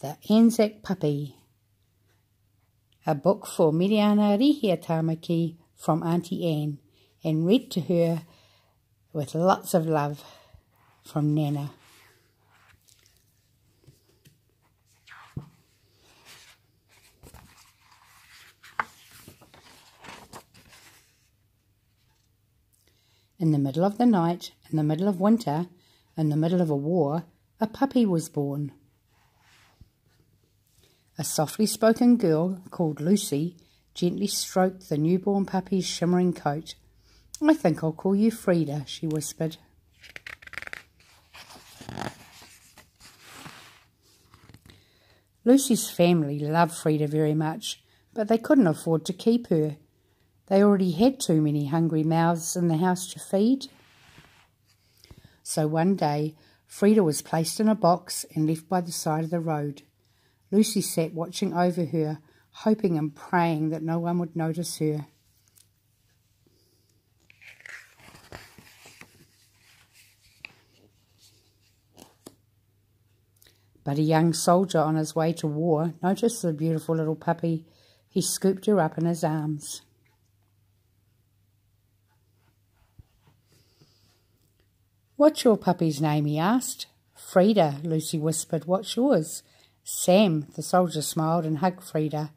The ANZAC Puppy, a book for Miriana Rihia Tamaki from Auntie Anne, and read to her with lots of love from Nana. In the middle of the night, in the middle of winter, in the middle of a war, a puppy was born. A softly spoken girl called Lucy gently stroked the newborn puppy's shimmering coat. "I think I'll call you Frida," she whispered. Lucy's family loved Frida very much, but they couldn't afford to keep her. They already had too many hungry mouths in the house to feed. So one day, Frida was placed in a box and left by the side of the road. Lucy sat watching over her, hoping and praying that no one would notice her. But a young soldier on his way to war noticed the beautiful little puppy. He scooped her up in his arms. "What's your puppy's name?" he asked. "Frida," Lucy whispered. "What's yours?" "Sam." The soldier smiled and hugged Frida.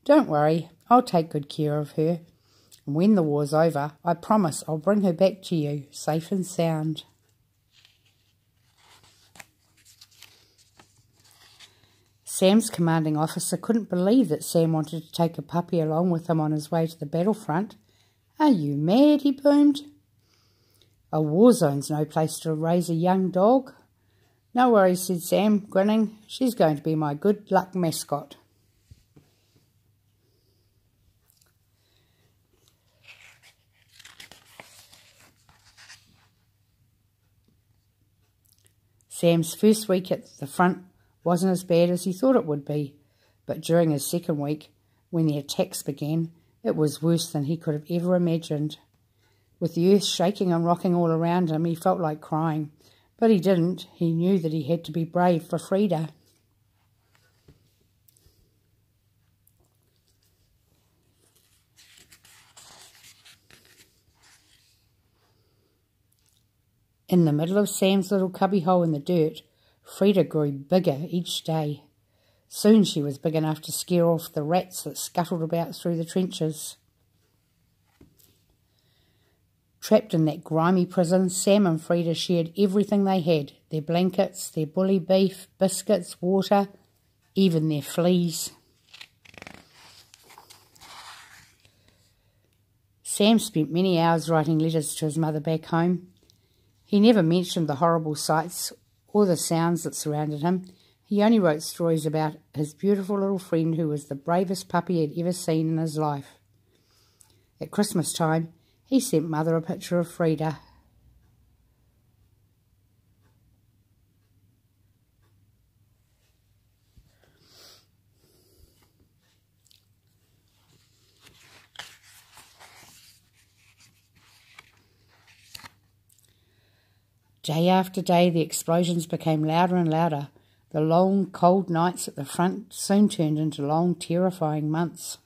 "Don't worry, I'll take good care of her. And when the war's over, I promise I'll bring her back to you, safe and sound." Sam's commanding officer couldn't believe that Sam wanted to take a puppy along with him on his way to the battlefront. "Are you mad?" he boomed. "A war zone's no place to raise a young dog." "No worries," said Sam, grinning. "She's going to be my good luck mascot." Sam's first week at the front wasn't as bad as he thought it would be, but during his second week, when the attacks began, it was worse than he could have ever imagined. With the earth shaking and rocking all around him, he felt like crying. But he didn't. He knew that he had to be brave for Frida. In the middle of Sam's little cubbyhole in the dirt, Frida grew bigger each day. Soon she was big enough to scare off the rats that scuttled about through the trenches. Trapped in that grimy prison, Sam and Frida shared everything they had, their blankets, their bully beef, biscuits, water, even their fleas. Sam spent many hours writing letters to his mother back home. He never mentioned the horrible sights or the sounds that surrounded him. He only wrote stories about his beautiful little friend who was the bravest puppy he had ever seen in his life. At Christmas time, he sent Mother a picture of Frida. Day after day, the explosions became louder and louder. The long, cold nights at the front soon turned into long, terrifying months.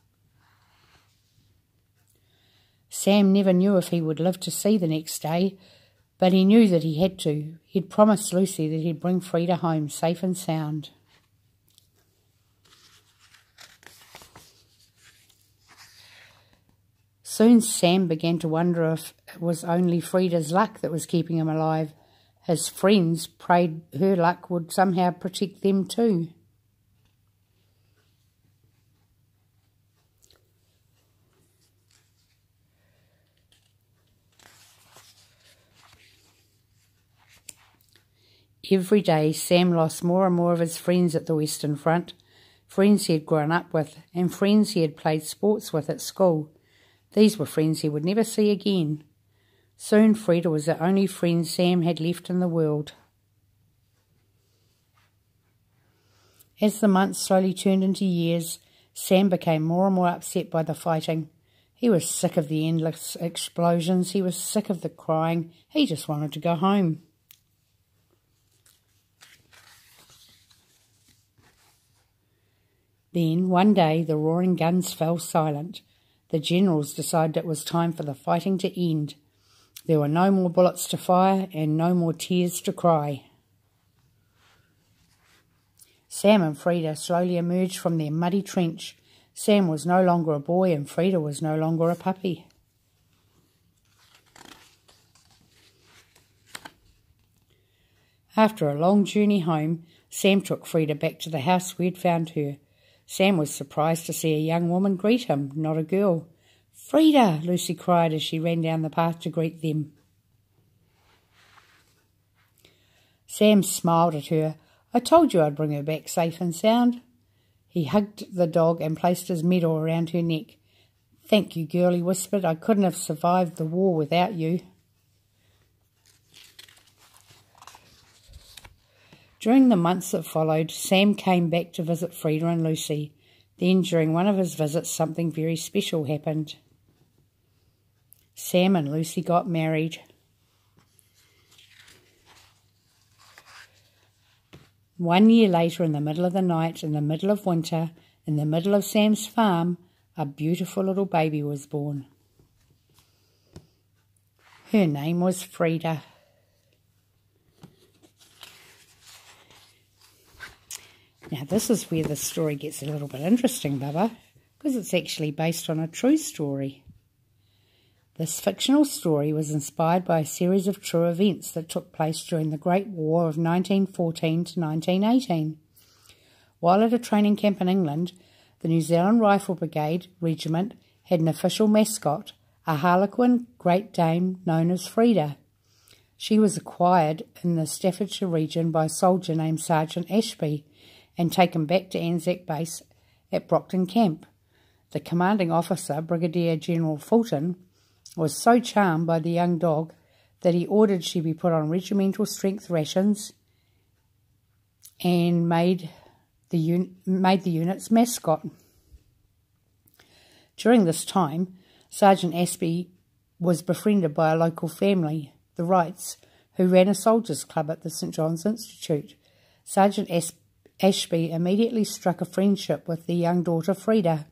Sam never knew if he would live to see the next day, but he knew that he had to. He'd promised Lucy that he'd bring Frida home safe and sound. Soon Sam began to wonder if it was only Frida's luck that was keeping him alive. His friends prayed her luck would somehow protect them too. Every day, Sam lost more and more of his friends at the Western Front, friends he had grown up with, and friends he had played sports with at school. These were friends he would never see again. Soon, Frida was the only friend Sam had left in the world. As the months slowly turned into years, Sam became more and more upset by the fighting. He was sick of the endless explosions. He was sick of the crying. He just wanted to go home. Then, one day, the roaring guns fell silent. The generals decided it was time for the fighting to end. There were no more bullets to fire and no more tears to cry. Sam and Frida slowly emerged from their muddy trench. Sam was no longer a boy and Frida was no longer a puppy. After a long journey home, Sam took Frida back to the house where he'd found her. Sam was surprised to see a young woman greet him, not a girl. "Frida!" Lucy cried as she ran down the path to greet them. Sam smiled at her. "I told you I'd bring her back safe and sound." He hugged the dog and placed his medal around her neck. "Thank you, girl," he whispered. "I couldn't have survived the war without you." During the months that followed, Sam came back to visit Frida and Lucy. Then, during one of his visits, something very special happened. Sam and Lucy got married. One year later, in the middle of the night, in the middle of winter, in the middle of Sam's farm, a beautiful little baby was born. Her name was Frida. Now, this is where the story gets a little bit interesting, Bubba, because it's actually based on a true story. This fictional story was inspired by a series of true events that took place during the Great War of 1914 to 1918. While at a training camp in England, the New Zealand Rifle Brigade Regiment had an official mascot, a Harlequin Great Dane known as Frida. She was acquired in the Staffordshire region by a soldier named Sergeant Ashby and taken back to ANZAC base at Brockton Camp. The commanding officer, Brigadier General Fulton, was so charmed by the young dog that he ordered she be put on regimental strength rations and made the unit's mascot. During this time, Sergeant Ashby was befriended by a local family, the Wrights, who ran a soldiers' club at the St John's Institute. Sergeant Ashby immediately struck a friendship with the young daughter Frida,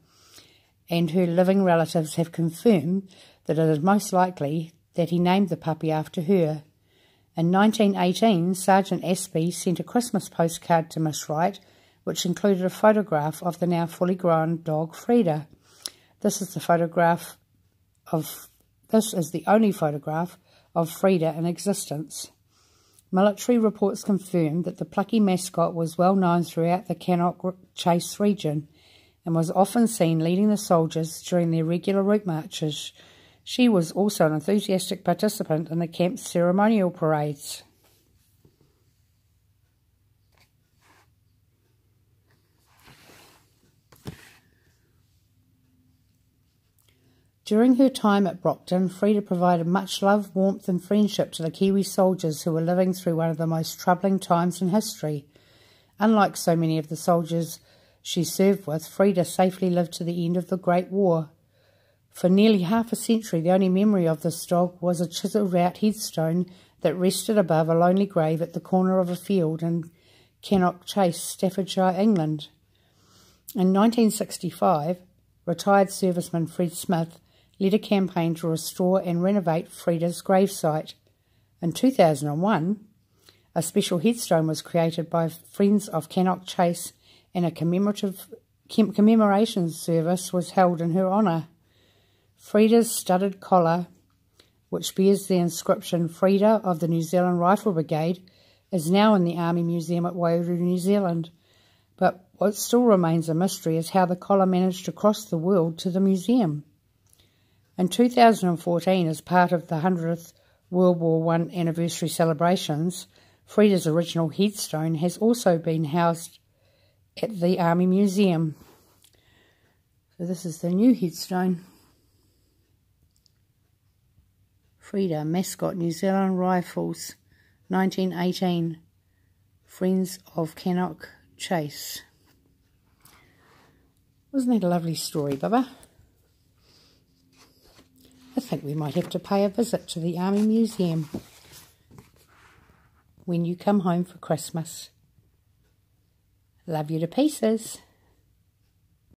and her living relatives have confirmed that it is most likely that he named the puppy after her. In 1918, Sergeant Ashby sent a Christmas postcard to Miss Wright, which included a photograph of the now fully grown dog Frida. This is the only photograph of Frida in existence. Military reports confirmed that the plucky mascot was well known throughout the Cannock Chase region and was often seen leading the soldiers during their regular route marches. She was also an enthusiastic participant in the camp's ceremonial parades. During her time at Brockton, Frida provided much love, warmth and friendship to the Kiwi soldiers who were living through one of the most troubling times in history. Unlike so many of the soldiers she served with, Frida safely lived to the end of the Great War. For nearly half a century, the only memory of this dog was a chiselled-out headstone that rested above a lonely grave at the corner of a field in Cannock Chase, Staffordshire, England. In 1965, retired serviceman Fred Smith led a campaign to restore and renovate Frida's gravesite. In 2001, a special headstone was created by Friends of Cannock Chase and a commemoration service was held in her honour. Frida's studded collar, which bears the inscription Frida of the New Zealand Rifle Brigade, is now in the Army Museum at Wairau, New Zealand. But what still remains a mystery is how the collar managed to cross the world to the museum. In 2014, as part of the 100th World War I anniversary celebrations, Frida's original headstone has also been housed at the Army Museum. So this is the new headstone. Frida, mascot, New Zealand Rifles, 1918, Friends of Cannock Chase. Wasn't that a lovely story, Bubba? I think we might have to pay a visit to the Army Museum when you come home for Christmas. Love you to pieces.